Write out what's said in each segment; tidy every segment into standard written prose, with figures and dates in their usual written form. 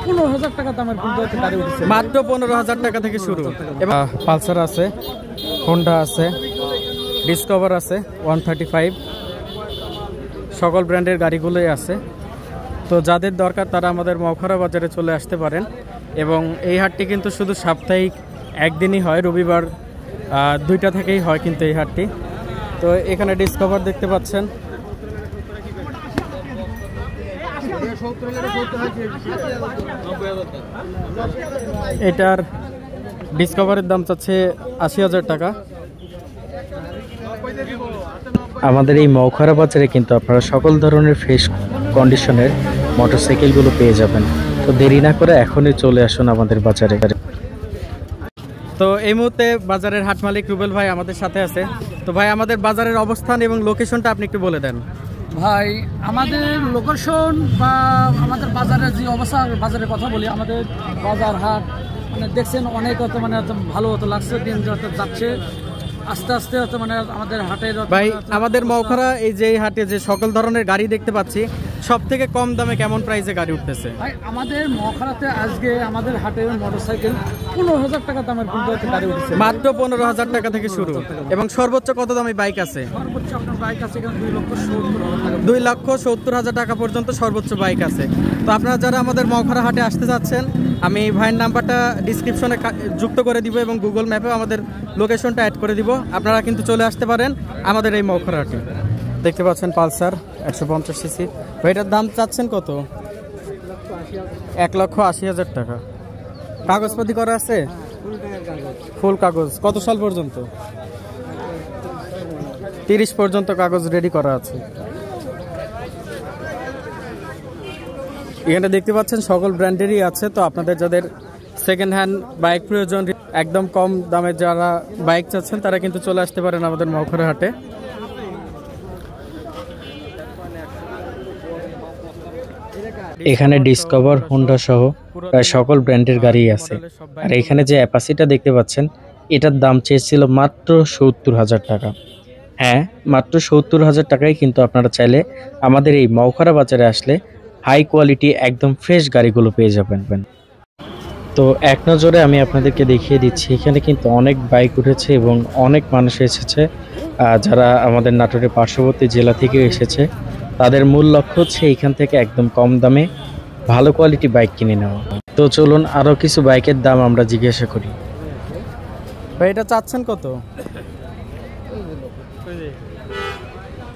15,000 টাকা দামের কিন্তু গাড়ি উঠেছে, মাত্র 15,000 টাকা থেকে শুরু। এবং পালসার আছে, হোন্ডা আছে, ডিসকভার আছে, 135 সকল ব্র্যান্ডের গাড়িগুলোই আছে। তো যাদের দরকার তারা আমাদের মৌখারা বাজারে চলে আসতে পারেন। এবং এই হাটটি কিন্তু শুধু সাপ্তাহিক একদিনই হয়, রবিবার 2টা থেকেই হয় কিন্তু এই হাটটি। তো এখানে ডিসকভার দেখতে পাচ্ছেন, এটার ডিসকভারের দাম চাচ্ছে 80,000 টাকা। আমাদের এই মৌখারা বাজারে কিন্তু আপনারা সকল ধরনের ফ্রেশ কন্ডিশনের মোটরসাইকেলগুলো পেয়ে যাবেন। তো দেরি না করে এখনই চলে আসুন আমাদের বাজারে। তো এই মুহূর্তে বাজারের হাট মালিক রুবেল ভাই আমাদের সাথে আছে। তো ভাই, আমাদের বাজারের অবস্থান এবং লোকেশনটা আপনি একটু বলে দেন। ভাই আমাদের লোকেশন বা আমাদের বাজারের যে অবস্থা, বাজারের কথা বলি, আমাদের বাজার হাট মানে দেখছেন অনেক মানে ভালো হতো লাগছে, দিন যাচ্ছে আস্তে আস্তে মানে আমাদের হাটের। ভাই আমাদের মৌখারা এই যে হাটে যে সকল ধরনের গাড়ি দেখতে পাচ্ছি, সব থেকে কম দামে কেমন প্রাইসে গাড়ি উঠতেছে? ভাই আমাদের মৌখারাতে আজকে আমাদের হাটের মোটরসাইকেল 15,000 টাকা দামের কিন্তু গাড়ি উঠেছে, মাত্র 15,000 টাকা থেকে শুরু। এবং সর্বোচ্চ কত দামি বাইক আছে? সর্বোচ্চ আপনার বাইক আছে এখানে 2,70,000 টাকা পর্যন্ত সর্বোচ্চ বাইক আছে। তো আপনারা যারা আমাদের মৌখারা হাটে আসতে যাচ্ছেন, আমি ভাইয়ের নাম্বারটা ডিসক্রিপশনে যুক্ত করে দিব এবং গুগল ম্যাপেও আমাদের লোকেশনটা অ্যাড করে দিব। আপনারা কিন্তু চলে আসতে পারেন আমাদের এই মৌখারা হাটে। দেখতে পাচ্ছেন পালসার 150 সিসি। এটার দাম চাচ্ছেন কত? 1,80,000 টাকা। কাগজপাতি করা আছে? ফুল কাগজ। কত সাল পর্যন্ত? 30 পর্যন্ত কাগজ রেডি করা আছে। এখানে দেখতে পাচ্ছেন সকল ব্র্যান্ডেরই আছে। তো আপনাদের যাদের সেকেন্ড হ্যান্ড বাইক প্রয়োজন, একদম কম দামে যারা বাইক চাচ্ছেন, তারা কিন্তু চলে আসতে পারেন আমাদের মৌখারা হাটে। এখানে ডিসকভার, হোন্ডা সহ প্রায় সকল ব্র্যান্ডের গাড়ি আছে। আর এখানে যে অ্যাপাসিটা দেখতে পাচ্ছেন, এটার দাম চেয়েছিল মাত্র 70,000 টাকা। হ্যাঁ, মাত্র 70,000 টাকায় কিন্তু আপনারা চাইলে আমাদের এই মৌখারা বাজারে আসলে হাই কোয়ালিটি একদম ফ্রেশ গাড়িগুলো পেয়ে যাবেন। তো এক নজরে আমি আপনাদেরকে দেখিয়ে দিচ্ছি, এখানে কিন্তু অনেক বাইক উঠেছে এবং অনেক মানুষ এসেছে যারা আমাদের নাটোরের পার্শ্ববর্তী জেলা থেকে এসেছে। তাদের মূল লক্ষ্য হচ্ছে এখান থেকে একদম কম দামে ভালো কোয়ালিটি বাইক কিনে নেওয়া। তো চলুন আরও কিছু বাইকের দাম আমরা জিজ্ঞাসা করি। ভাই এটা চাচ্ছেন কত?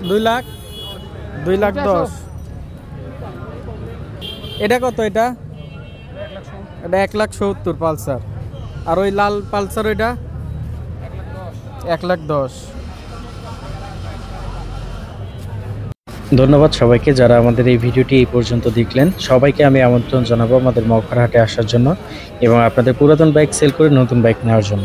2,10,000। এটা কত? এটা 1,70,000 পালসার। আর ওই লাল পালসার ওইটা 1,10,000। ধন্যবাদ সবাইকে যারা আমাদের এই ভিডিওটি এই পর্যন্ত দেখলেন। সবাইকে আমি আমন্ত্রণ জানাবো আমাদের মৌখারা হাটে আসার জন্য এবং আপনাদের পুরাতন বাইক সেল করে নতুন বাইক নেওয়ার জন্য।